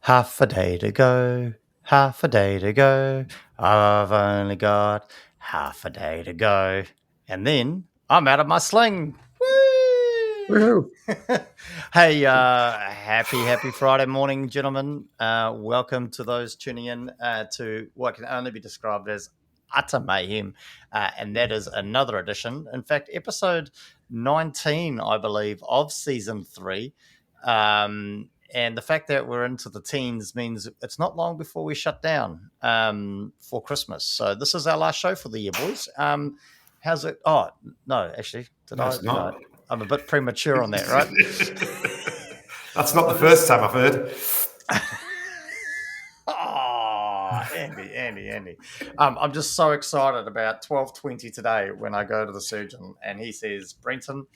Half a day to go, half a day to go. I've only got half a day to go. And then I'm out of my sling. Woo! Woohoo! Hey, happy Friday morning, gentlemen. Welcome to those tuning in to what can only be described as utter mayhem. And that is another edition. In fact, episode 19, I believe, of season 3. And the fact that we're into the teens means it's not long before we shut down for Christmas. So this is our last show for the year, boys. How's it? Oh, no, actually, It's not. No, I'm a bit premature on that, right? That's not the first time I've heard. Oh, Andy. I'm just so excited about 12:20 today when I go to the surgeon and he says, Brenton,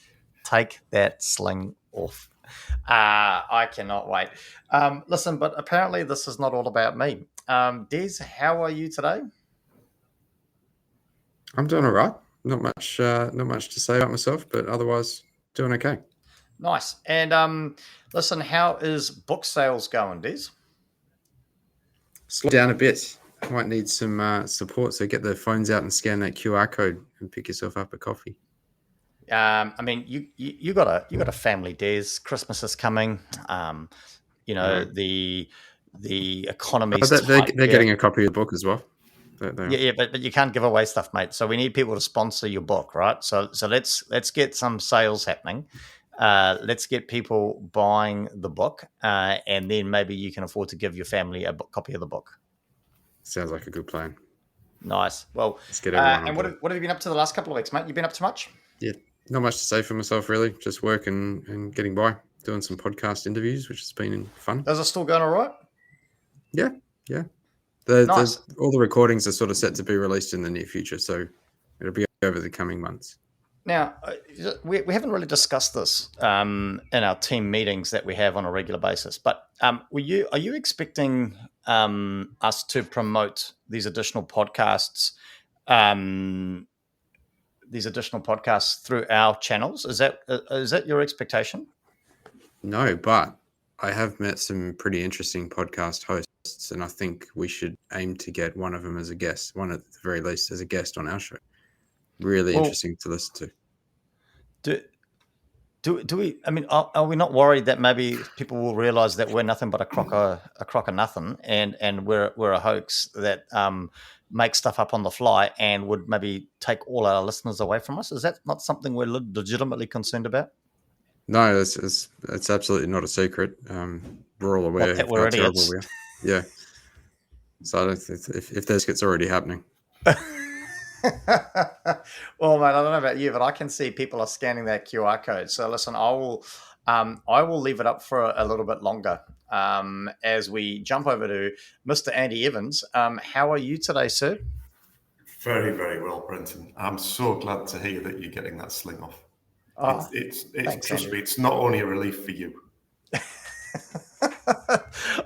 take that sling off. I cannot wait. Listen, but apparently this is not all about me. Des, how are you today? I'm doing all right. Not much to say about myself, but otherwise doing okay. Nice. And listen, how is book sales going, Des? Slow down a bit. Might need some support, so get the phones out and scan that QR code and pick yourself up a coffee. I mean, you got a family, Des. Christmas is coming. The economy's they're getting a copy of the book as well. Yeah, but you can't give away stuff, mate. So we need people to sponsor your book, right? So let's get some sales happening. Let's get people buying the book, and then maybe you can afford to give your family a copy of the book. Sounds like a good plan. Nice. Well, let's get everyone and what have you been up to the last couple of weeks, mate? You been up to much? Yeah, not much to say for myself, really. Just work and getting by. Doing some podcast interviews, which has been fun. Those are still going all right? Yeah. Nice. All the recordings are sort of set to be released in the near future, so it'll be over the coming months. Now, we haven't really discussed this in our team meetings that we have on a regular basis, but are you expecting us to promote these additional podcasts through our channels? Is that your expectation? No, but I have met some pretty interesting podcast hosts, and I think we should aim to get one of them as a guest, one at the very least as a guest on our show. Really interesting to listen to. Do we? I mean, are we not worried that maybe people will realize that we're nothing but a crock of nothing, and we're a hoax that makes stuff up on the fly and would maybe take all our listeners away from us? Is that not something we're legitimately concerned about? No, it's absolutely not a secret. We're all aware of how terrible we are. Yeah. So if this gets already happening. Well, mate, I don't know about you, but I can see people are scanning that QR code. So listen, I will leave it up for a little bit longer as we jump over to Mr. Andy Evans. How are you today, sir? Very, very well, Brenton. I'm so glad to hear that you're getting that sling off. It's trust me, it's not only a relief for you.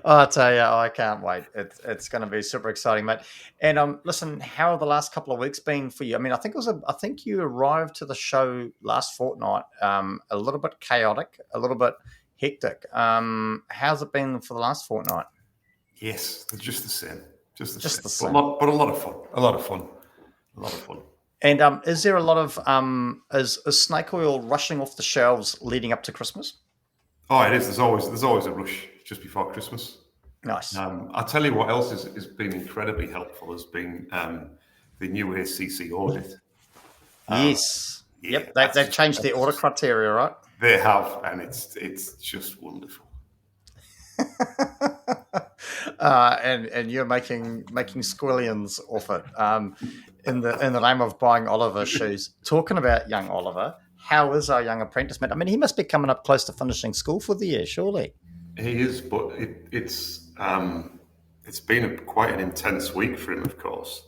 I tell you, I can't wait. It's going to be super exciting, mate. And listen, how have the last couple of weeks been for you? I mean, I think you arrived to the show last fortnight a little bit chaotic, a little bit hectic. How's it been for the last fortnight? Yes, just the same. Just the same. But a lot of fun. And is there a lot of is snake oil rushing off the shelves leading up to Christmas? Oh, it is. There's always a rush just before Christmas. Nice. I'll tell you what else has been incredibly helpful has been the new ACC audit. Yes. Yep. They've changed their audit criteria, right? They have, and it's just wonderful. And you're making squillions off it in the name of buying Oliver shoes. Talking about young Oliver, how is our young apprentice, mate? I mean, he must be coming up close to finishing school for the year, surely. He is, but it's been quite an intense week for him, of course.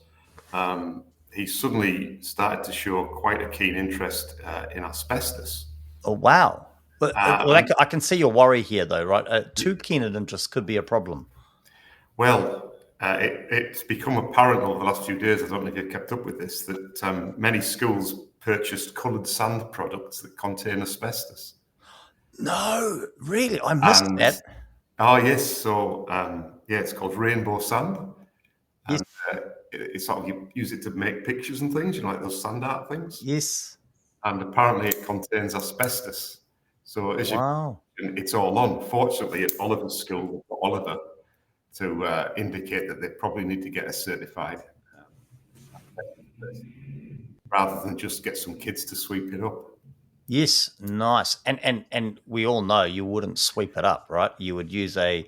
He suddenly started to show quite a keen interest in asbestos. Oh, wow. But I can see your worry here, though, right? Too keen an interest could be a problem. Well, it's become apparent over the last few days, I don't know if you've kept up with this, that many schools purchased coloured sand products that contain asbestos. No, really? I missed that. Oh yes, so it's called rainbow sand, Yes, and it's sort of you use it to make pictures and things, like those sand art things. yes. And apparently it contains asbestos. So as you Wow. it's all on. Fortunately, at Oliver's school, we've got Oliver to indicate that they probably need to get a certified rather than just get some kids to sweep it up. Yes, nice. And we all know you wouldn't sweep it up, right? You would use a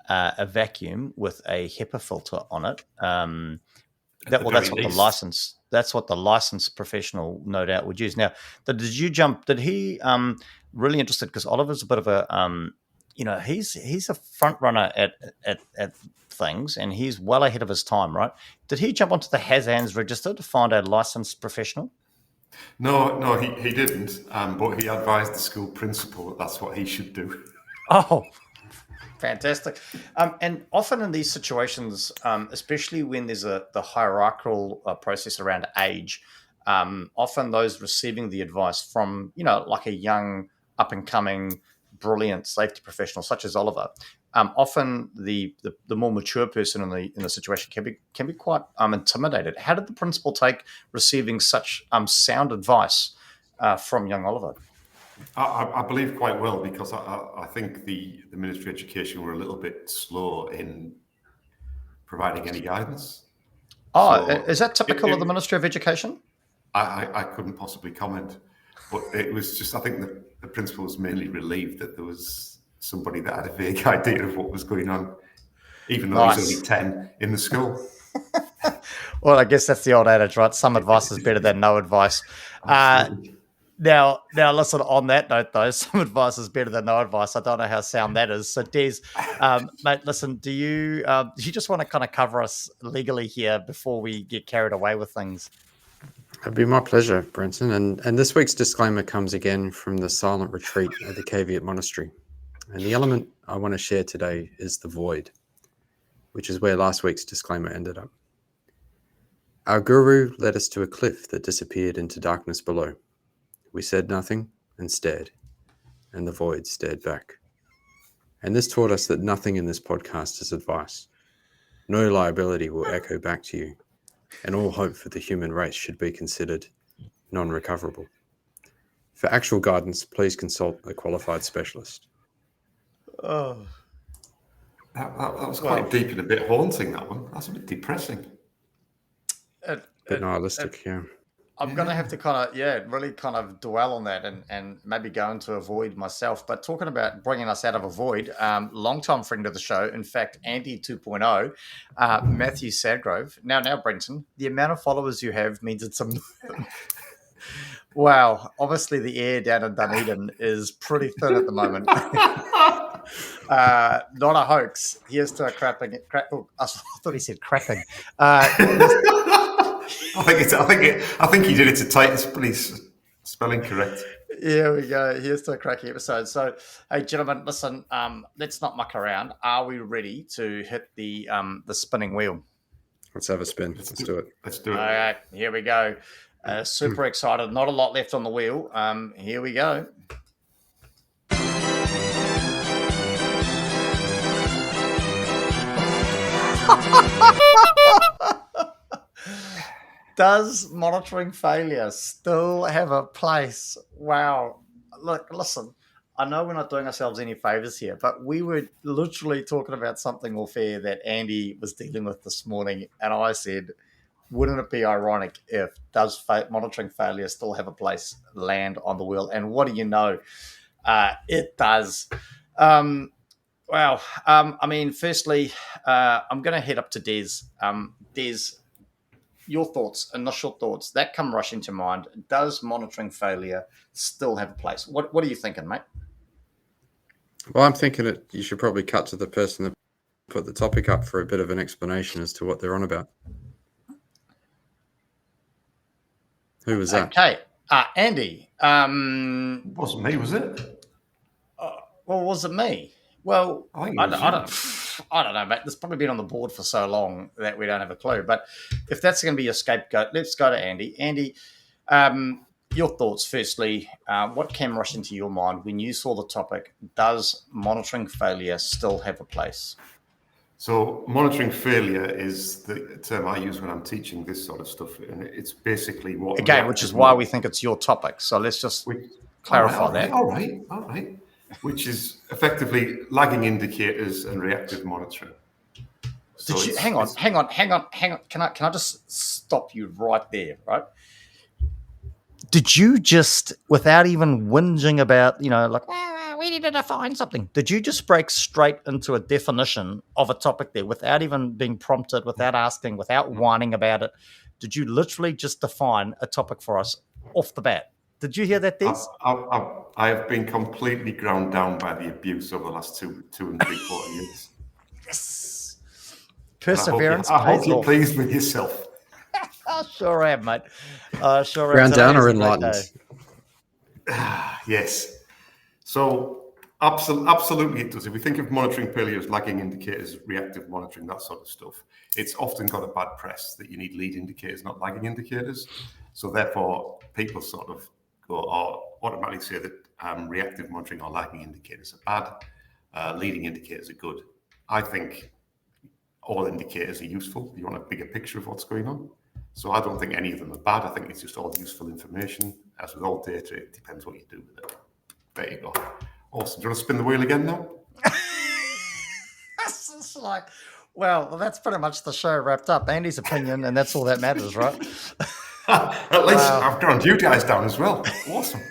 vacuum with a HEPA filter on it. At the That's very what the least. license. That's what the licensed professional, no doubt, would use. Now, did you jump? Did he really interested? Because Oliver's a bit of a he's a front runner at things, and he's well ahead of his time, right? Did he jump onto the HAZANS register to find a licensed professional? No, he didn't. But he advised the school principal that that's what he should do. Oh, fantastic. And often in these situations, especially when there's the hierarchical process around age, often those receiving the advice from, like a young, up and coming, brilliant safety professional such as Oliver, often the more mature person in the situation can be quite intimidated. How did the principal take receiving such sound advice from young Oliver? I believe quite well because I think the Ministry of Education were a little bit slow in providing any guidance. Oh, So is that typical of the Ministry of Education? I couldn't possibly comment, but it was just I think the principal was mainly relieved that there was somebody that had a vague idea of what was going on, even though he's only 10 in the school. Well, I guess that's the old adage, right? Some advice is better than no advice. Now, listen, on that note, though, some advice is better than no advice. I don't know how sound that is. So, Des, mate, listen, do you just want to kind of cover us legally here before we get carried away with things? It'd be my pleasure, Brenton. And this week's disclaimer comes again from the silent retreat at the Caveat Monastery. And the element I want to share today is the void, which is where last week's disclaimer ended up. Our guru led us to a cliff that disappeared into darkness below. We said nothing and stared, and the void stared back. And this taught us that nothing in this podcast is advice. No liability will echo back to you, and all hope for the human race should be considered non-recoverable. For actual guidance, please consult a qualified specialist. Oh, That was quite deep and a bit haunting, that one. That's a bit depressing. A bit nihilistic, yeah. I'm going to have to really kind of dwell on that and maybe go into a void myself. But talking about bringing us out of a void, long-time friend of the show, in fact, Andy 2.0, Matthew Sadgrove. Now, Brenton, the amount of followers you have means it's a... Wow, obviously the air down in Dunedin is pretty thin at the moment. Not a hoax. Here's to a crapping. I thought he said crapping. I think he did it to tighten, but he's spelling correct. Here we go. Here's to a cracking episode. So, hey, gentlemen, listen. Let's not muck around. Are we ready to hit the spinning wheel? Let's have a spin. Let's do it. Let's do it. All right, here we go. Super excited. Not a lot left on the wheel. Here we go. Does monitoring failure still have a place? Wow. Look, listen, I know we're not doing ourselves any favors here, but we were literally talking about something off air that Andy was dealing with this morning. And I said, wouldn't it be ironic if does monitoring failure still have a place land on the wheel? And what do you know? It does. Firstly, I'm going to head up to Des. Des, your thoughts, initial thoughts that come rushing to mind. Does monitoring failure still have a place? What are you thinking, mate? Well, I'm thinking that you should probably cut to the person that put the topic up for a bit of an explanation as to what they're on about. Who was that? Okay, Andy. It wasn't me, was it? Well, was it me? Well, I don't know, mate. It's probably been on the board for so long that we don't have a clue. But if that's going to be your scapegoat, let's go to Andy. Andy, your thoughts, firstly, what came rushing to your mind when you saw the topic, does monitoring failure still have a place? So monitoring failure is the term I use when I'm teaching this sort of stuff. And it's basically what... Again, which is why we think it's your topic. So let's just clarify that. All right. Which is effectively lagging indicators and reactive monitoring. So hang on. Can I just stop you right there, right? Did you just, without even whinging about, we need to define something, did you just break straight into a definition of a topic there without even being prompted, without asking, without whining about it? Did you literally just define a topic for us off the bat? Did you hear that, Des? I have been completely ground down by the abuse over the last 2 and 3/4 years. Yes. Perseverance. I hope you're pleased with yourself. I sure am, mate. Ground down or enlightened? Yes. So absolutely it does. If we think of monitoring failure as lagging indicators, reactive monitoring, that sort of stuff, it's often got a bad press that you need lead indicators, not lagging indicators. So therefore, people sort of go or automatically say that reactive monitoring or lagging indicators are bad, leading indicators are good. I think all indicators are useful. You want a bigger picture of what's going on. So I don't think any of them are bad. I think it's just all useful information. As with all data, it depends what you do with it. There you go. Awesome. Do you want to spin the wheel again now? It's like, well, that's pretty much the show wrapped up. Andy's opinion, and that's all that matters, right? At least I've ground you guys down as well. Awesome.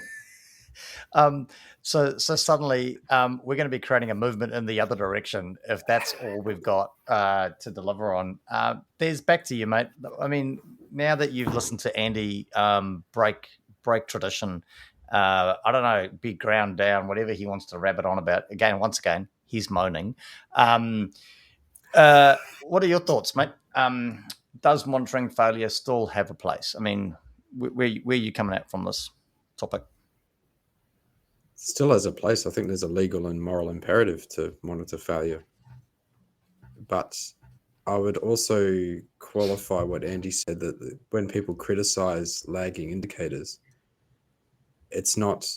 So suddenly we're going to be creating a movement in the other direction if that's all we've got to deliver on. Des, back to you, mate. I mean, now that you've listened to Andy break tradition, I don't know, be ground down, whatever he wants to rabbit on about. Once again, he's moaning. What are your thoughts, mate? Does monitoring failure still have a place? I mean, where are you coming at from this topic? Still has a place. I think there's a legal and moral imperative to monitor failure. But I would also qualify what Andy said, that when people criticize lagging indicators, it's not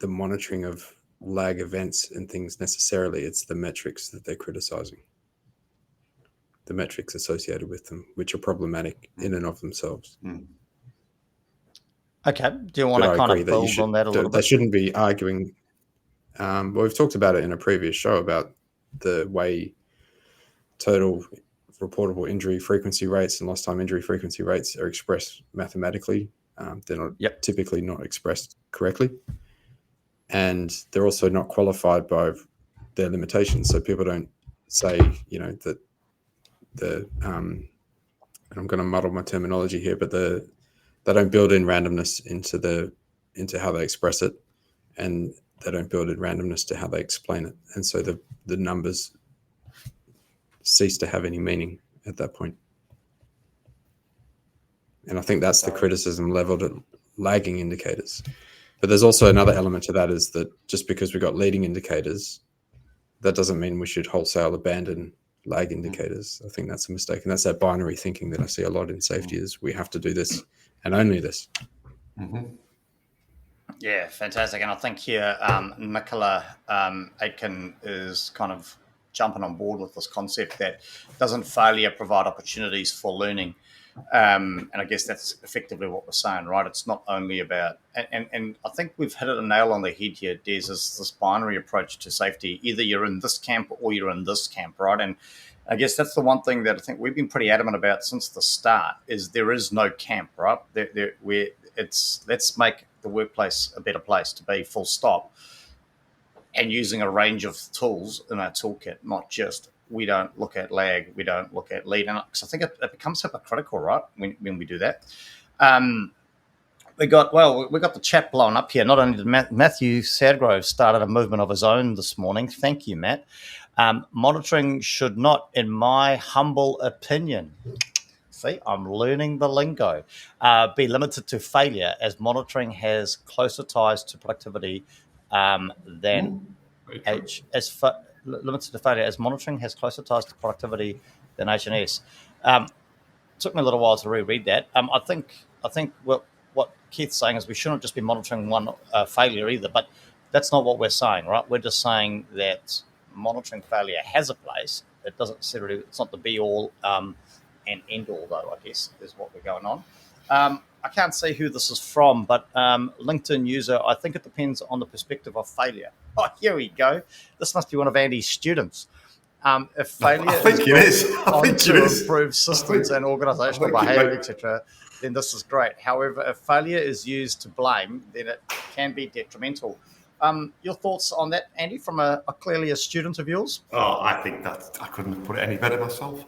the monitoring of lag events and things necessarily. It's the metrics that they're criticizing, the metrics associated with them, which are problematic in and of themselves. Okay. Do you want to kind of build on that a little bit? They shouldn't be arguing. Well, we've talked about it in a previous show about the way total reportable injury frequency rates and lost time injury frequency rates are expressed mathematically. They're not typically not expressed correctly. And they're also not qualified by their limitations. So people don't say, that and I'm going to muddle my terminology here, but they don't build in randomness into how they express it, and they don't build in randomness to how they explain it. And so the numbers cease to have any meaning at that point. And I think that's the criticism leveled at lagging indicators. But there's also another element to that, is that just because we've got leading indicators, that doesn't mean we should wholesale abandon lag indicators. I think that's a mistake. And that's that binary thinking that I see a lot in safety, is we have to do this and only this. Mm-hmm. Yeah, fantastic. And I think here Nicola Aitken is kind of jumping on board with this concept that doesn't failure provide opportunities for learning. And I guess that's effectively what we're saying, right? It's not only about, and I think we've hit a nail on the head here, Des, is this binary approach to safety. Either you're in this camp or you're in this camp, right? And I guess that's the one thing that I think we've been pretty adamant about since the start, is there is no camp, right? Let's make the workplace a better place to be, full stop, and using a range of tools in our toolkit, not just we don't look at lag, we don't look at lead. And because I think it becomes hypocritical, right, when we do that. We got the chat blowing up here. Not only did Matthew Sadgrove started a movement of his own this morning. Thank you, Matt. Monitoring should not, in my humble opinion, see, I'm learning the lingo, be limited to failure, as monitoring has closer ties to productivity limited to failure, as monitoring has closer ties to productivity than H&S. Took me a little while to reread that. I think what what Keith's saying is we shouldn't just be monitoring one failure either. But that's not what we're saying, right? We're just saying that monitoring failure has a place. It doesn't necessarily, it's not the be all and end all, though, I guess, is what we're going on. I can't say who this is from, but LinkedIn user, I think it depends on the perspective of failure. Oh, here we go. This must be one of Andy's students. If failure is to improve systems and organizational behavior, etc., then this is great. However, if failure is used to blame, then it can be detrimental. Your thoughts on that, Andy, from clearly a student of yours? Oh, I think that I couldn't have put it any better myself.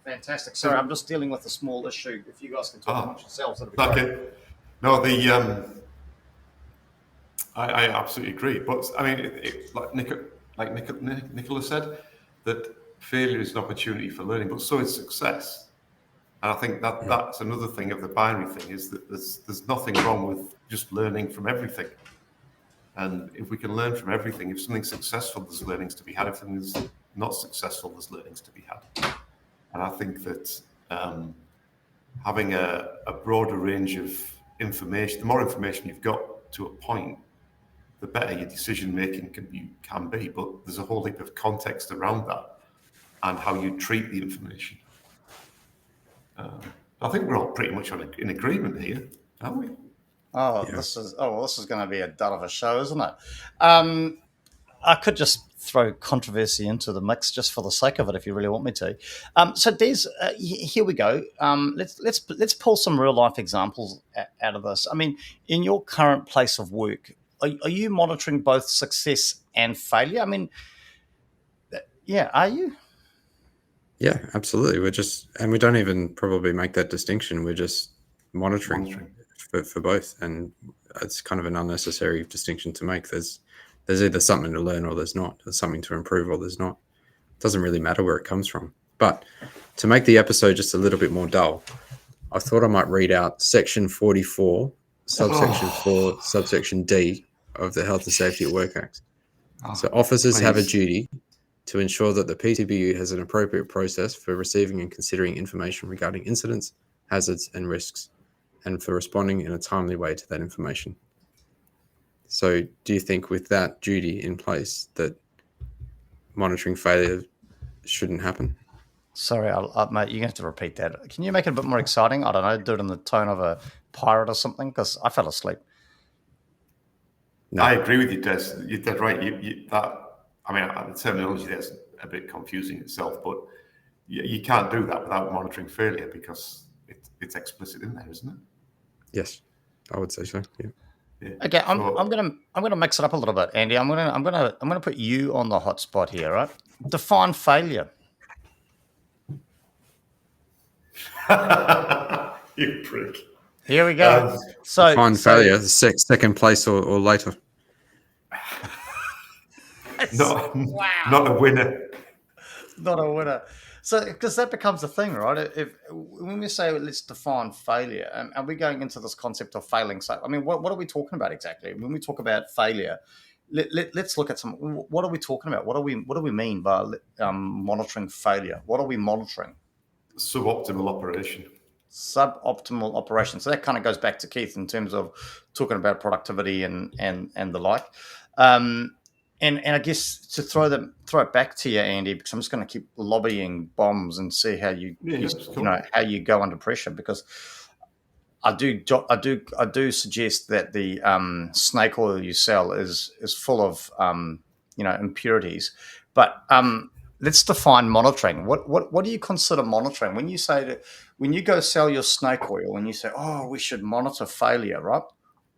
Fantastic. Sorry, I'm just dealing with a small issue. If you guys can talk amongst yourselves, that'd be great. No, I absolutely agree. But I mean, like Nicola said, that failure is an opportunity for learning, but so is success. And I think that's another thing of the binary thing, is that there's nothing wrong with just learning from everything. And if we can learn from everything, if something's successful, there's learnings to be had. If something's not successful, there's learnings to be had. And I think that having a broader range of information, the more information you've got to a point, the better your decision making can be. But there's a whole heap of context around that and how you treat the information. I think we're all pretty much in agreement here, aren't we? This is going to be a dull of a show, isn't it? I could just throw controversy into the mix just for the sake of it, if you really want me to. So, Des, here we go. Let's pull some real life examples out of this. I mean, in your current place of work, are you monitoring both success and failure? I mean, are you? Yeah, absolutely. We don't even probably make that distinction. We're just monitoring. For both, and it's kind of an unnecessary distinction to make. There's either something to learn or there's not. There's something to improve or there's not. It doesn't really matter where it comes from. But to make the episode just a little bit more dull, I thought I might read out section 44, subsection 4, subsection D of the Health and Safety at Work Act. So officers have a duty to ensure that the PTBU has an appropriate process for receiving and considering information regarding incidents, hazards, and risks, and for responding in a timely way to that information. So do you think with that duty in place that monitoring failure shouldn't happen? Sorry, mate, you're going to have to repeat that. Can you make it a bit more exciting? I don't know, do it in the tone of a pirate or something, because I fell asleep. No. I agree with you, Des. You're dead right. The terminology there's a bit confusing itself, but you can't do that without monitoring failure, because it's explicit in there, isn't it? Yes, I would say so. Yeah. Okay, I'm gonna mix it up a little bit, Andy. I'm gonna put you on the hot spot here, right? Define failure. You prick. Here we go. Define failure: second place or later. Not a winner. Not a winner. So, because that becomes a thing, right? When we say let's define failure, are we going into this concept of failing? So, I mean, what are we talking about exactly? When we talk about failure, let's look at some. What are we talking about? What do we mean by monitoring failure? What are we monitoring? Suboptimal operation. Suboptimal operation. So that kind of goes back to Keith in terms of talking about productivity and the like. And I guess to throw it back to you, Andy, because I'm just going to keep lobbying bombs and see how how you go under pressure, because I do suggest that the snake oil you sell is full of impurities. But let's define monitoring. What do you consider monitoring when you go sell your snake oil and you say, oh, we should monitor failure, right?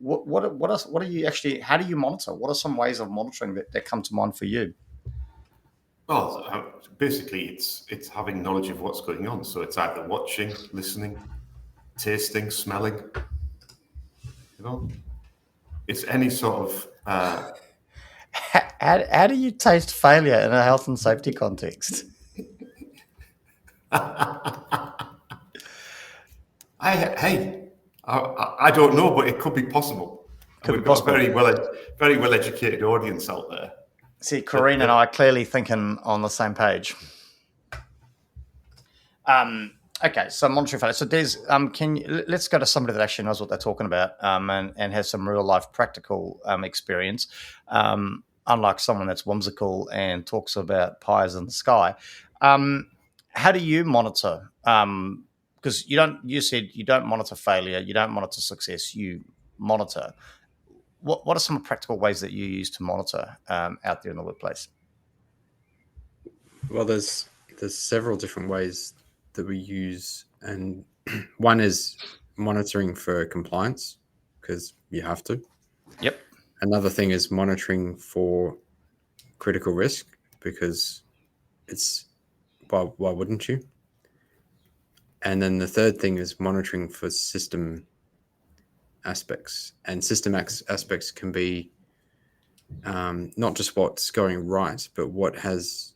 What are you actually? How do you monitor? What are some ways of monitoring that come to mind for you? Well, basically, it's having knowledge of what's going on. So it's either watching, listening, tasting, smelling. It's any sort of. How do you taste failure in a health and safety context? I don't know, but it could be possible. We've got a very well educated audience out there. See, Corrine and I are clearly thinking on the same page. Okay, so monetary failure. So Des, let's go to somebody that actually knows what they're talking about, and has some real life practical experience, unlike someone that's whimsical and talks about pies in the sky. How do you monitor? Because you said you don't monitor failure, you don't monitor success, you monitor. What are some practical ways that you use to monitor out there in the workplace? Well, there's several different ways that we use, and one is monitoring for compliance, because you have to. Yep. Another thing is monitoring for critical risk, because it's why wouldn't you? And then the third thing is monitoring for system aspects, and system aspects can be not just what's going right, but what has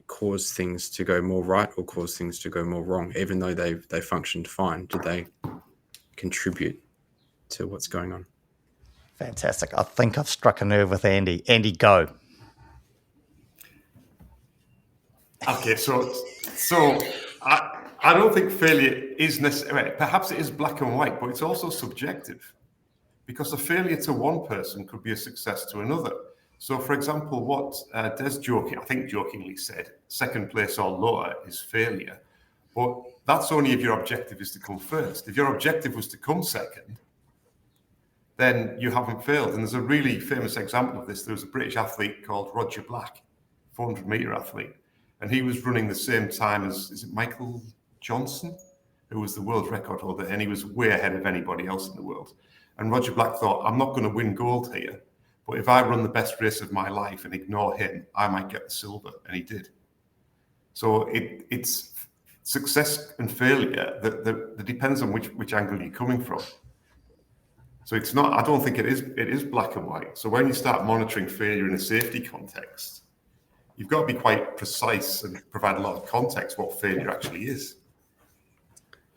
cause things to go more right or cause things to go more wrong, even though they functioned fine. Did they contribute to what's going on? Fantastic. I think I've struck a nerve with Andy. Andy, go. Okay, so I don't think failure is necessarily, perhaps it is black and white, but it's also subjective, because a failure to one person could be a success to another. So, for example, what Des jokingly said, second place or lower is failure. But that's only if your objective is to come first. If your objective was to come second, then you haven't failed. And there's a really famous example of this. There was a British athlete called Roger Black, 400-meter athlete. And he was running the same time as, is it Michael Johnson, who was the world record holder? And he was way ahead of anybody else in the world. And Roger Black thought, I'm not going to win gold here, but if I run the best race of my life and ignore him, I might get the silver. And he did. So it's success and failure that depends on which angle you're coming from. So it's not, I don't think it is black and white. So when you start monitoring failure in a safety context, you've got to be quite precise and provide a lot of context what failure actually is.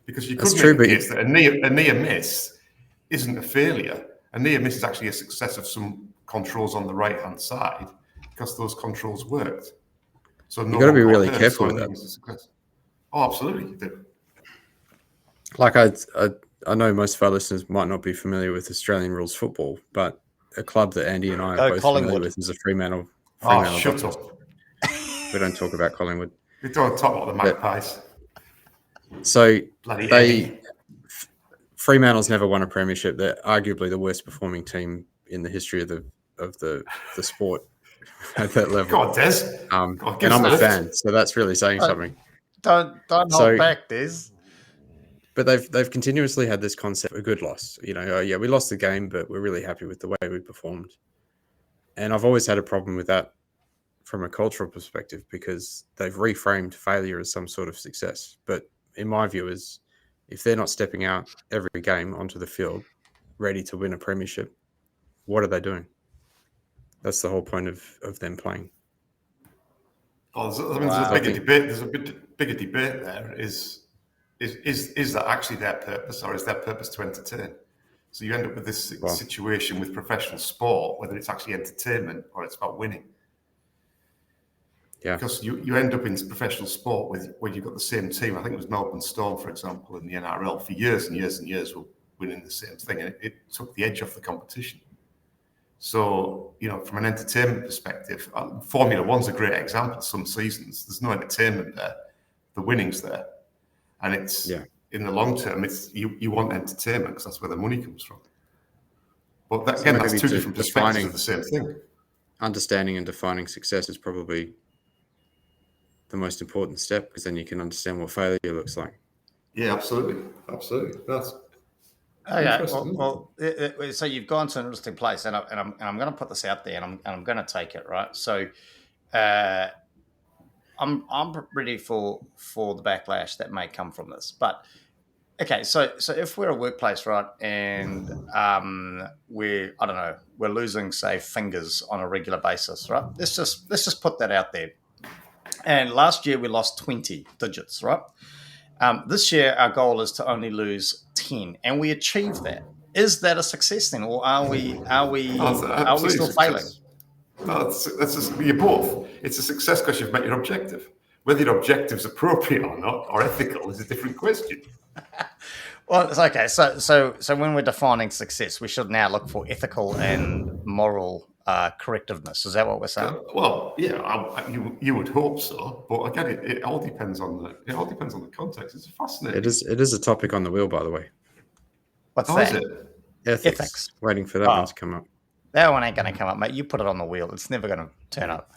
Because you could make the case that a near miss isn't a failure. A near miss is actually a success of some controls on the right-hand side because those controls worked. So you've got to be really careful with that. Oh, absolutely, you do. Like I know most of our listeners might not be familiar with Australian rules football, but a club that Andy and I are both familiar with is the Fremantle. Shut up. We don't talk about Collingwood. We don't talk about the Magpies. So Fremantle's never won a premiership. They're arguably the worst performing team in the history of the sport at that level. Go on, Des. And I'm a fan, so that's really saying something. Don't hold back, Des. But they've continuously had this concept of a good loss. We lost the game, but we're really happy with the way we performed. And I've always had a problem with that from a cultural perspective, because they've reframed failure as some sort of success. But in my view, is if they're not stepping out every game onto the field ready to win a premiership, what are they doing? That's the whole point of them playing. There's a bigger debate. There's a bigger debate there. Is that actually their purpose, or is their purpose to entertain? So you end up with this situation with professional sport, whether it's actually entertainment or it's about winning. Yeah. Because you end up in professional sport where you've got the same team. I think it was Melbourne Storm, for example, in the NRL for years and years and years were winning the same thing, and it took the edge off the competition. So, from an entertainment perspective, Formula One's a great example. Some seasons, there's no entertainment there. The winning's there. And it's in the long term, it's you want entertainment because that's where the money comes from. But that's two different perspectives of the same thing. Understanding and defining success is probably the most important step, because then you can understand what failure looks like. Yeah, absolutely. That's okay. So you've gone to an interesting place, and I'm going to put this out there, and I'm going to take it, right. So, I'm ready for the backlash that may come from this. But okay, so if we're a workplace, right, and we're losing, say, fingers on a regular basis, right? Let's just put that out there. And last year we lost 20 digits, right? This year our goal is to only lose 10, and we achieved that. Is that a success then, or are we still failing? No, that's just, you're both. It's a success because you've met your objective. Whether your objective's appropriate or not, or ethical, is a different question. Well, it's okay. So when we're defining success, we should now look for ethical and moral correctiveness. Is that what we're saying? Well, yeah, you would hope so, but again, it all depends on the context. It's fascinating. It is a topic on the wheel, by the way. What's that? Is it? Ethics. Waiting for that one to come up. That one ain't going to come up, mate. You put it on the wheel. It's never going to turn up.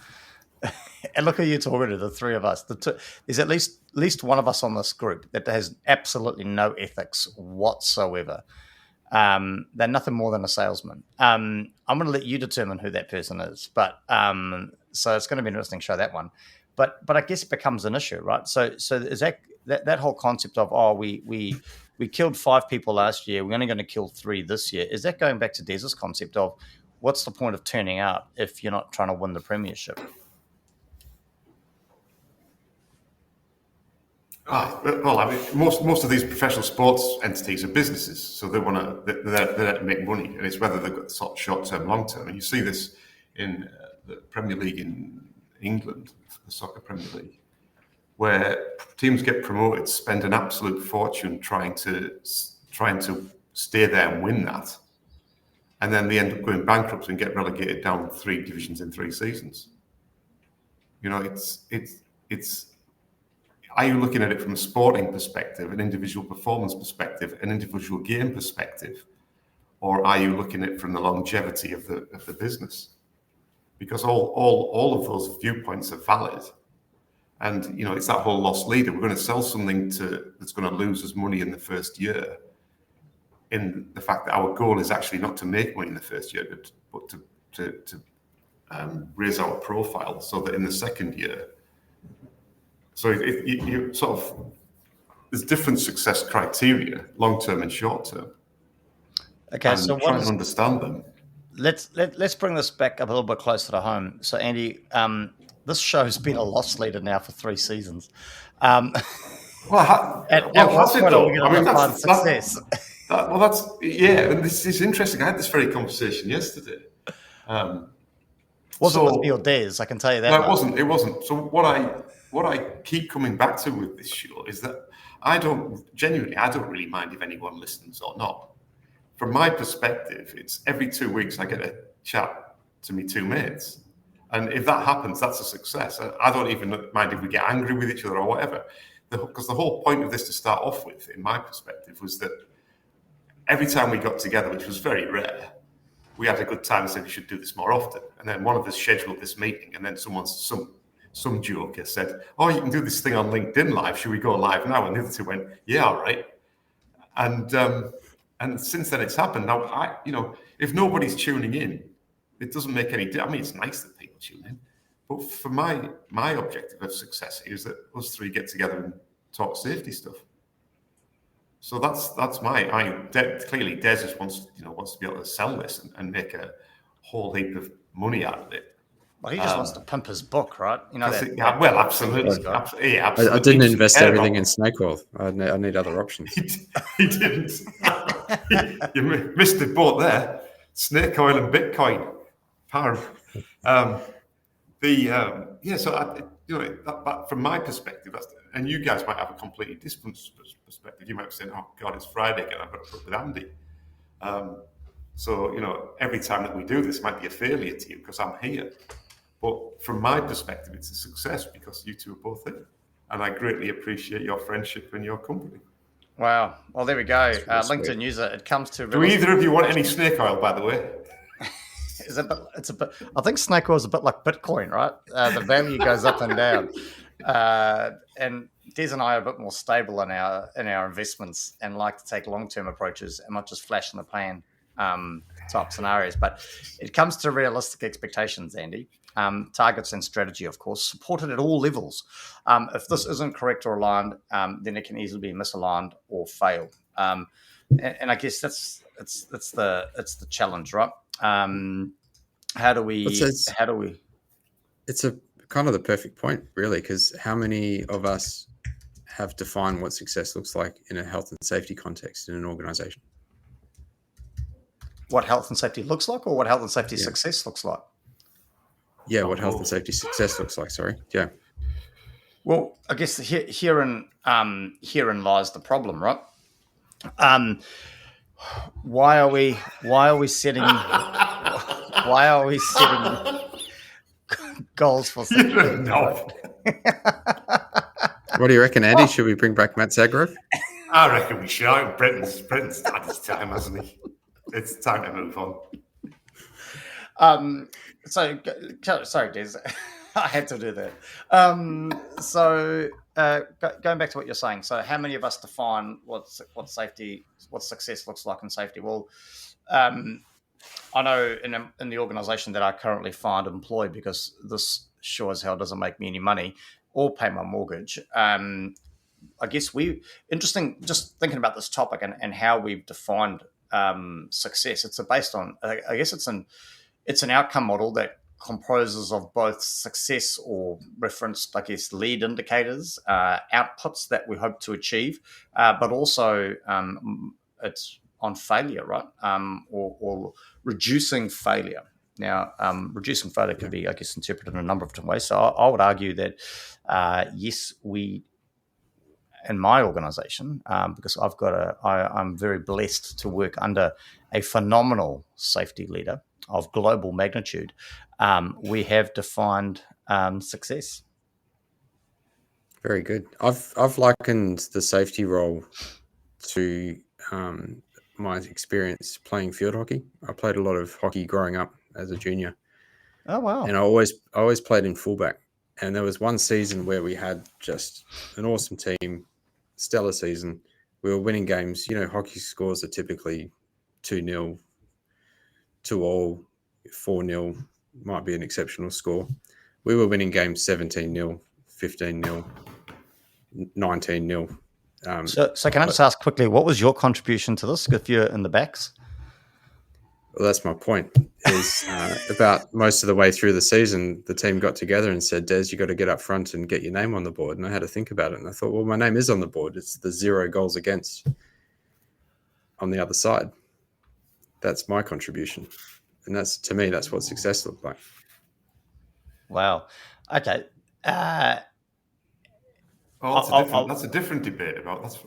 And look who you're talking to, the three of us. There's at least one of us on this group that has absolutely no ethics whatsoever. They're nothing more than a salesman. I'm going to let you determine who that person is. But so it's going to be an interesting show, that one. But I guess it becomes an issue, right? So is that whole concept of, we killed 5 people last year, we're only going to kill 3 this year. Is that going back to Des's concept of what's the point of turning up if you're not trying to win the premiership? Well, I mean, most of these professional sports entities are businesses, so they're there to make money, and it's whether they've got sort of short-term, long-term. And you see this in the Premier League in England, the Soccer Premier League, where teams get promoted, spend an absolute fortune trying to stay there and win that, and then they end up going bankrupt and get relegated down 3 divisions in 3 seasons. You know, it's. Are you looking at it from a sporting perspective, an individual performance perspective, an individual game perspective, or are you looking at it from the longevity of the business? Because all of those viewpoints are valid, and you know it's that whole loss leader. We're going to sell something that's going to lose us money in the first year. In the fact that our goal is actually not to make money in the first year, but to raise our profile so that in the second year. So you sort of, there's different success criteria, long term and short term. Okay, and so trying to understand them. Let's bring this back up a little bit closer to home. So Andy, this show's been a loss leader now for 3 seasons. At what point are we going to define success? And this is interesting. I had this very conversation yesterday. Wasn't with me or Des, I can tell you that. No, it wasn't. So what I keep coming back to with this show is that I don't really mind if anyone listens or not. From my perspective, it's every 2 weeks I get a chat to me 2 mates. And if that happens, that's a success. I don't even mind if we get angry with each other or whatever. Because the whole point of this to start off with, in my perspective, was that every time we got together, which was very rare, we had a good time and said we should do this more often. And then one of us scheduled this meeting, and then some joker said, "Oh, you can do this thing on LinkedIn Live. Should we go live now?" And the other 2 went, "Yeah, all right." And since then, it's happened. Now, if nobody's tuning in, it doesn't make any difference. I mean, it's nice that people tune in, but for my objective of success is that us 3 get together and talk safety stuff. So that's clearly Des just wants to be able to sell this and make a whole heap of money out of it. Well, he just wants to pump his book, right? Absolutely. Absolutely. I didn't invest everything in snake oil. I need other options. He didn't. You missed the boat there. Snake oil and Bitcoin. So from my perspective, and you guys might have a completely different perspective. You might be saying, "Oh God, it's Friday again. I've got to put with Andy." So every time that we do this might be a failure to you because I'm here. But from my perspective, it's a success because you 2 are both here, and I greatly appreciate your friendship and your company. Wow. Well, there we go. LinkedIn user. It comes to. Do either of you want any snake oil, by the way? It's a bit. I think snake oil is a bit like Bitcoin, right? The value goes up and down, and Des and I are a bit more stable in our investments and like to take long-term approaches and not just flash in the pan type scenarios. But it comes to realistic expectations, Andy. Targets and strategy, of course, supported at all levels. If this isn't correct or aligned, then it can easily be misaligned or fail. And I guess it's the challenge, right? How do we? It's a kind of the perfect point, really, because how many of us have defined what success looks like in a health and safety context in an organization? What health and safety looks like, or what health and safety success looks like? Yeah, what health and safety success looks like. Sorry. Yeah. Well, I guess herein lies the problem, right? Why are we setting goals for success? No. What do you reckon, Andy? Should we bring back Matt Zagrove? I reckon we should. Brenton's had his time, hasn't he? It's time to move on. Sorry, Des. I had to do that. Going back to what you're saying. So, how many of us define what success looks like in safety? Well, I know in the organisation that I currently find employed, because this sure as hell doesn't make me any money or pay my mortgage. I guess interesting just thinking about this topic and how we've defined success. It's based on, I guess it's an outcome model that composes of both success or referenced, I guess, lead indicators, outputs that we hope to achieve, but also it's on failure, right? Or reducing failure. Now, reducing failure could be, I guess, interpreted in a number of different ways. So I would argue that, yes, we, in my organisation, because I'm very blessed to work under a phenomenal safety leader of global magnitude, we have defined success. Very good. I've likened the safety role to my experience playing field hockey. I played a lot of hockey growing up as a junior. Oh wow! And I always played in fullback. And there was one season where we had just an awesome team, stellar season. We were winning games. You know, hockey scores are typically 2-0, 2-all, 4-0 might be an exceptional score. We were winning games 17-0, 15-0, 19-0. So can I just ask quickly, what was your contribution to this if you're in the backs? Well, that's my point. Is about most of the way through the season, the team got together and said, Des, you got to get up front and get your name on the board. And I had to think about it. And I thought, well, my name is on the board. It's the 0 goals against on the other side. That's my contribution. And that's, to me, that's what success looked like. Wow. Okay. That's a different debate that's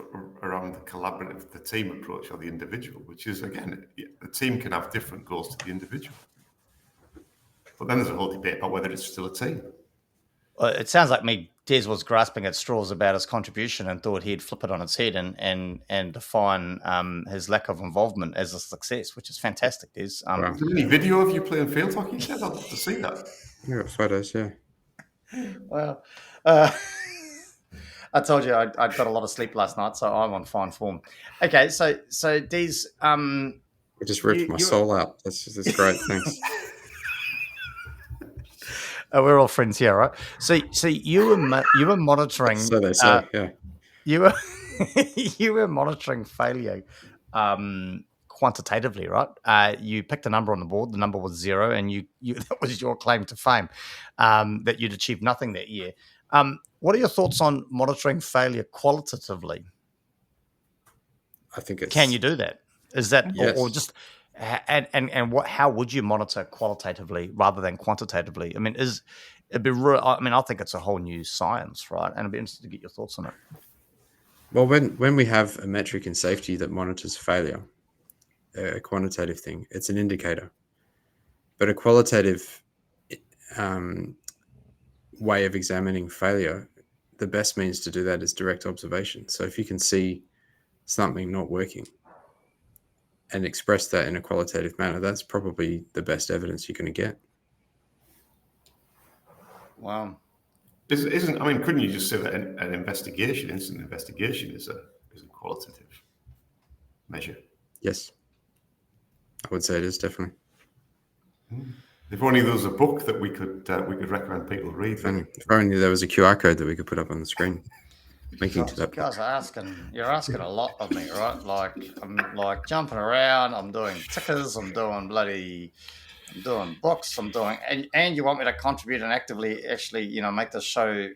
around the collaborative, the team approach, or the individual, which is, again, the team can have different goals to the individual. But then there's a whole debate about whether it's still a team. Well, it sounds like Des was grasping at straws about his contribution and thought he'd flip it on its head and define his lack of involvement as a success, which is fantastic, Des. Is there any video of you playing field hockey? I'd love to see that. Yeah, photos, yeah. Well, I told you I got a lot of sleep last night, so I'm on fine form. Okay, so Des, I just ripped my soul out. That's great. Thanks. We're all friends here, right? So you were monitoring. So they say, yeah. You were monitoring failure quantitatively, right? You picked a number on the board. The number was 0, and you that was your claim to fame, that you'd achieved nothing that year. What are your thoughts on monitoring failure qualitatively? I think can you do that? Is that yes. or just and what? How would you monitor qualitatively rather than quantitatively? I mean, I think it's a whole new science, right? And I'd be interested to get your thoughts on it. Well, when we have a metric in safety that monitors failure, a quantitative thing, it's an indicator. But a qualitative way of examining failure, the best means to do that is direct observation. So if you can see something not working and express that in a qualitative manner, that's probably the best evidence you're going to get. Wow. Couldn't you just say that an instant investigation is a qualitative measure? Yes. I would say it is, definitely. If only there was a book that we could recommend people read. If only there was a QR code that we could put up on the screen. Linking to that. You guys are you're asking a lot of me, right? Like I'm like jumping around, I'm doing tickers, I'm doing books, and you want me to contribute and actively actually, make the show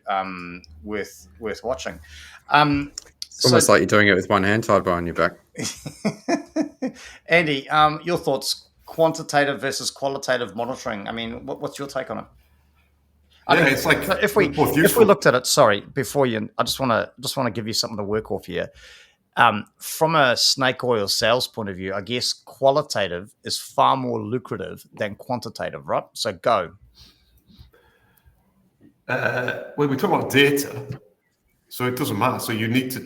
worth watching. It's almost like you're doing it with one hand tied behind your back. Andy, your thoughts, quantitative versus qualitative monitoring. I mean, what's your take on it? It's like so if we looked at it, sorry, before you, I just want to give you something to work off here. From a snake oil sales point of view, I guess qualitative is far more lucrative than quantitative, right? So go. When we talk about data, so it doesn't matter. So you need to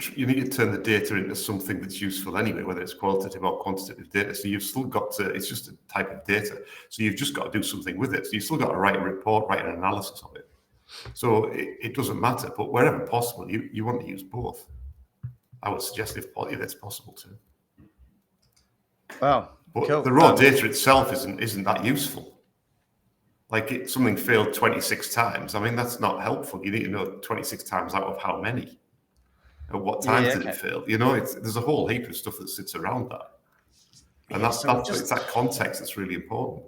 turn the data into something that's useful anyway, whether it's qualitative or quantitative data. So you've still got to. It's just a type of data. So you've just got to do something with it. So you've still got to write a report, write an analysis of it. So it doesn't matter. But wherever possible, you want to use both. I would suggest if it's possible to. Wow. But cool. the raw data itself isn't that useful. Like something failed 26 times. I mean, that's not helpful. You need to know 26 times out of how many. At what times did it fail? There's a whole heap of stuff that sits around that. And it's that context that's really important.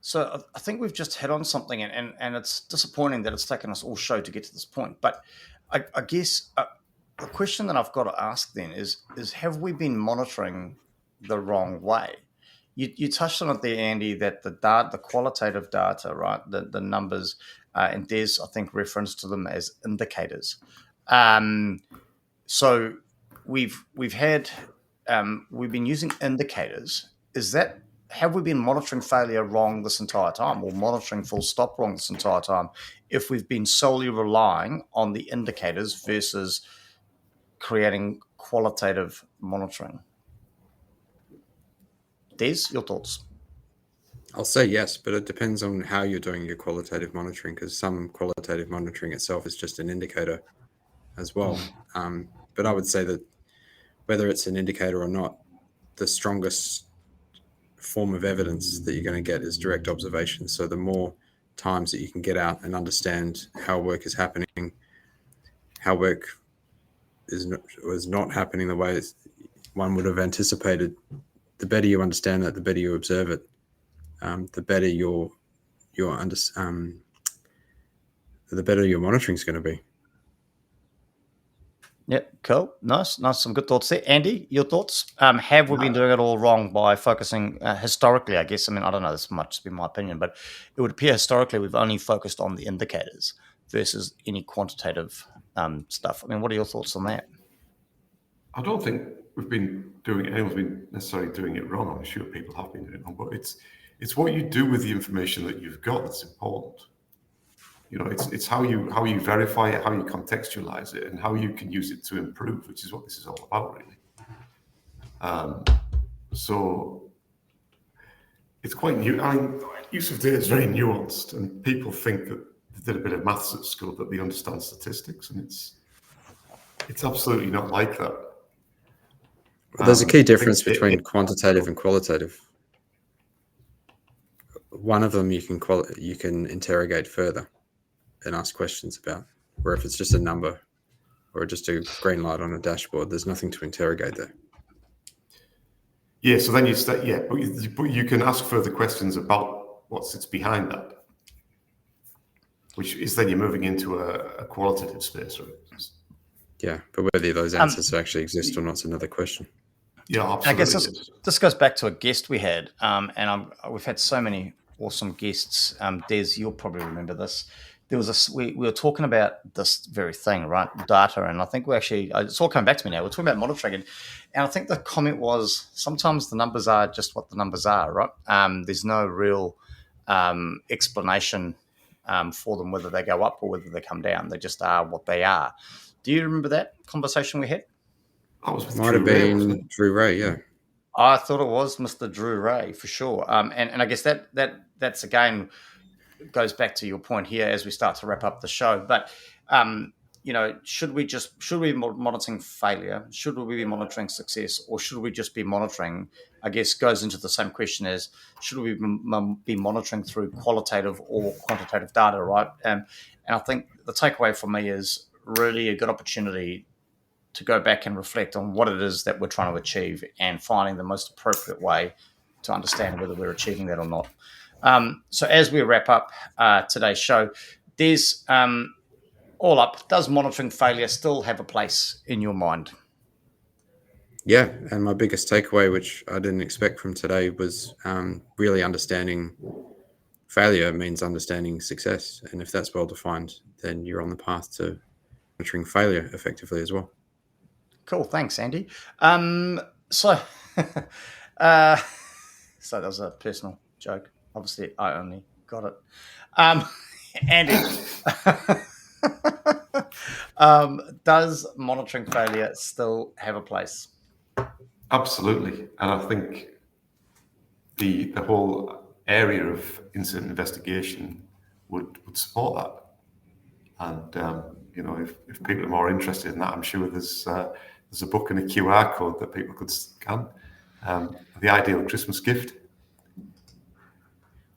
So I think we've just hit on something, and it's disappointing that it's taken us all show to get to this point. But I guess the question that I've got to ask then is have we been monitoring the wrong way? You touched on it there, Andy, that the qualitative data, right, the numbers, and Des, I think, reference to them as indicators. So we've been using indicators. Have we been monitoring failure wrong this entire time, or monitoring full stop wrong this entire time, if we've been solely relying on the indicators versus creating qualitative monitoring? Des, your thoughts? I'll say yes, but it depends on how you're doing your qualitative monitoring, because some qualitative monitoring itself is just an indicator as well. But I would say that whether it's an indicator or not, the strongest form of evidence that you're going to get is direct observation. So the more times that you can get out and understand how work is happening, how work was not happening the way one would have anticipated, the better you understand that, the better you observe it, the better your monitoring is going to be. Yeah, cool. Nice. Some good thoughts there. Andy, your thoughts? Have we been doing it all wrong by focusing historically, I guess? I mean, I don't know, this might just be my opinion, but it would appear historically we've only focused on the indicators versus any quantitative stuff. I mean, what are your thoughts on that? I don't think anyone's been necessarily doing it wrong. I'm sure people have been doing it wrong, but it's what you do with the information that you've got that's important. It's how you verify it, how you contextualize it, and how you can use it to improve, which is what this is all about, really. So it's quite new. Use of data is very nuanced, and people think that they did a bit of maths at school, that they understand statistics, and it's absolutely not like that. Well, there's a key difference between quantitative and qualitative. One of them you can interrogate further and ask questions about, where if it's just a number or just a green light on a dashboard, there's nothing to interrogate there. Yeah, so then but you can ask further questions about what sits behind that, which is then you're moving into a qualitative space, right? Yeah, but whether those answers actually exist or not is another question. Yeah, absolutely. I guess this goes back to a guest we had, and we've had so many awesome guests. Des, you'll probably remember this. There was we were talking about this very thing, right? Data, and I think it's all coming back to me now. We're talking about monitoring, and I think the comment was sometimes the numbers are just what the numbers are, right? There's no real explanation for them, whether they go up or whether they come down. They just are what they are. Do you remember that conversation we had? Might have been Drew Ray, yeah. I thought it was Mr. Drew Ray for sure. And I guess that's again goes back to your point here as we start to wrap up the show. But should we be monitoring failure? Should we be monitoring success, or should we just be monitoring? I guess goes into the same question as should we be monitoring through qualitative or quantitative data, right? And I think the takeaway for me is really a good opportunity to go back and reflect on what it is that we're trying to achieve and finding the most appropriate way to understand whether we're achieving that or not. So as we wrap up today's show, there's all up, does monitoring failure still have a place in your mind? Yeah, and my biggest takeaway, which I didn't expect from today, was really understanding failure means understanding success. And if that's well defined, then you're on the path to monitoring failure effectively as well. Cool. Thanks, Andy. So, uh, so that was a personal joke. Obviously, I only got it. Andy, does monitoring failure still have a place? Absolutely. And I think the whole area of incident investigation would support that. And if people are more interested in that, I'm sure there's a book and a QR code that people could scan. The ideal Christmas gift.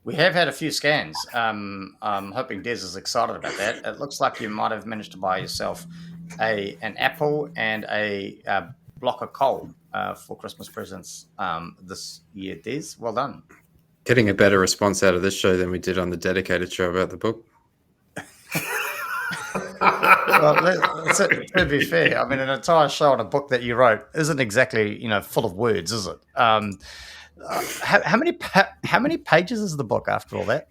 We have had a few scans. I'm hoping Des is excited about that. It looks like you might have managed to buy yourself an apple and a block of coal for Christmas presents this year, Des. Well done. Getting a better response out of this show than we did on the dedicated show about the book. Well, to be fair, I mean, an entire show on a book that you wrote isn't exactly, full of words, is it? How many pages is the book after all that?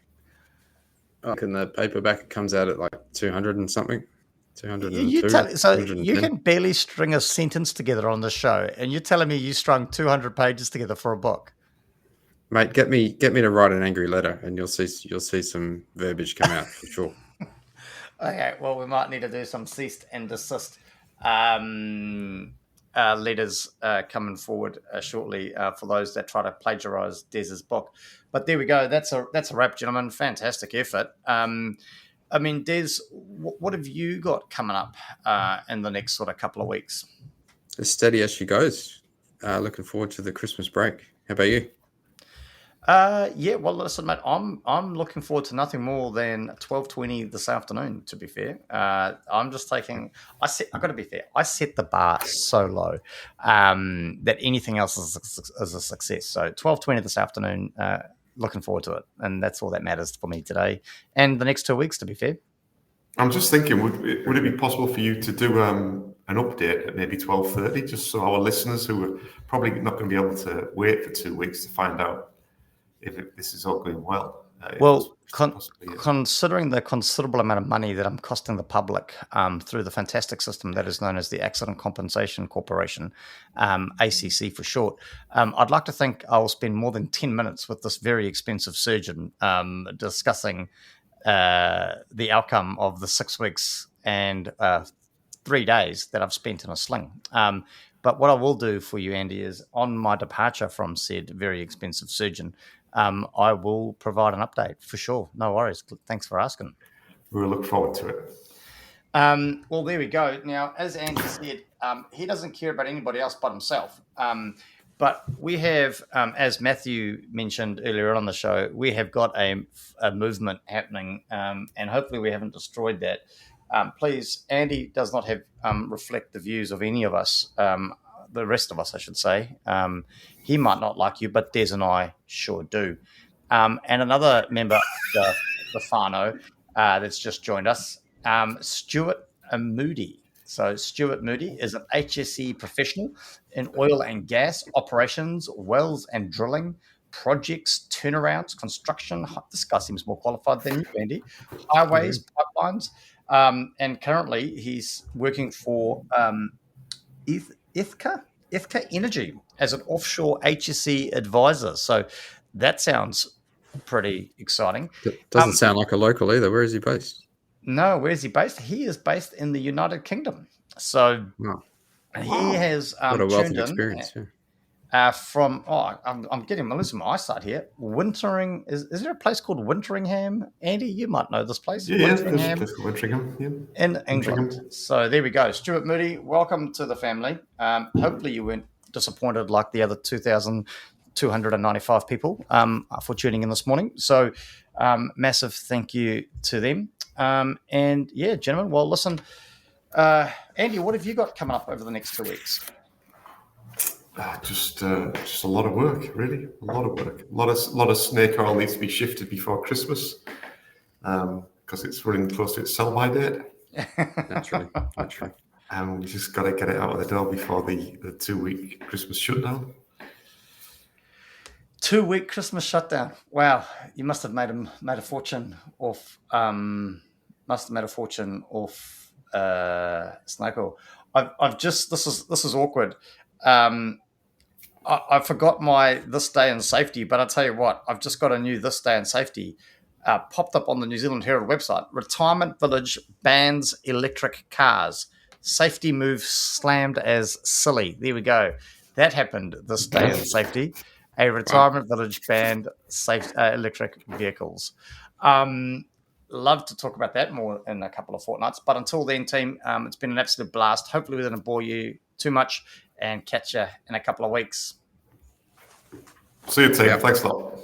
In the paperback, it comes out at like 200 and something. 202. You can barely string a sentence together on the show, and you're telling me you strung 200 pages together for a book. Mate, get me to write an angry letter, and you'll see some verbiage come out for sure. Okay, well, we might need to do some cease and desist letters coming forward shortly for those that try to plagiarize Des's book. But there we go. That's a wrap, gentlemen. Fantastic effort. I mean, Des, what have you got coming up in the next sort of couple of weeks? As steady as she goes. Looking forward to the Christmas break. How about you? Yeah, well, listen, mate, I'm looking forward to nothing more than 12:20 this afternoon. To be fair, I'm just taking. I've got to be fair. I set the bar so low that anything else is a success. So 12:20 this afternoon. Looking forward to it, and that's all that matters for me today and the next 2 weeks. To be fair, I'm just thinking, would it be possible for you to do an update at maybe 12:30, just so our listeners who are probably not going to be able to wait for 2 weeks to find out if this is all going well? Considering the considerable amount of money that I'm costing the public through the fantastic system that is known as the Accident Compensation Corporation, ACC for short, I'd like to think I'll spend more than 10 minutes with this very expensive surgeon discussing the outcome of the 6 weeks and 3 days that I've spent in a sling. But what I will do for you, Andy, is on my departure from said very expensive surgeon, I will provide an update for sure. No worries. Thanks for asking. We'll look forward to it. Well, there we go. Now, as Andy said, he doesn't care about anybody else but himself. But we have, as Matthew mentioned earlier on the show, we have got a movement happening, and hopefully we haven't destroyed that. Please, Andy does not reflect the views of any of us, the rest of us, I should say. He might not like you, but Des and I sure do. And another member of the whānau that's just joined us, Stuart Moody. So Stuart Moody is an HSE professional in oil and gas operations, wells and drilling, projects, turnarounds, construction. This guy seems more qualified than you, Andy. Highways, pipelines. And currently he's working for Ithka Energy as an offshore HSE advisor. So that sounds pretty exciting. Doesn't sound like a local either. Where is he based? No, where is he based? He is based in the United Kingdom. So he has what a wealth of experience. From I'm losing my eyesight here. Wintering is there a place called Winteringham? Andy, you might know this place. Yeah, there's a place called Winteringham. Yeah. In England. So there we go. Stuart Moody, welcome to the family. Hopefully you weren't disappointed like the other 2,295 people for tuning in this morning. So massive thank you to them. And yeah, gentlemen, well, listen, Andy, what have you got coming up over the next 2 weeks? Just a lot of work, really. A lot of work. A lot of snake oil needs to be shifted before Christmas because it's running close to its sell-by date. Naturally. And we just got to get it out of the door before the 2 week Christmas shutdown. 2-week Christmas shutdown. Wow, you must have made a fortune off. Snake Oil. I've just this is awkward. I forgot my this day in safety, but I tell you what, I've just got a new this day in safety popped up on the New Zealand Herald website. Retirement village bans electric cars. Safety move slammed as silly. There we go. That happened this day in safety. A retirement village banned electric vehicles. Love to talk about that more in a couple of fortnights. But until then, team, it's been an absolute blast. Hopefully we didn't bore you too much, and catch you in a couple of weeks. See you, team. Thanks a lot.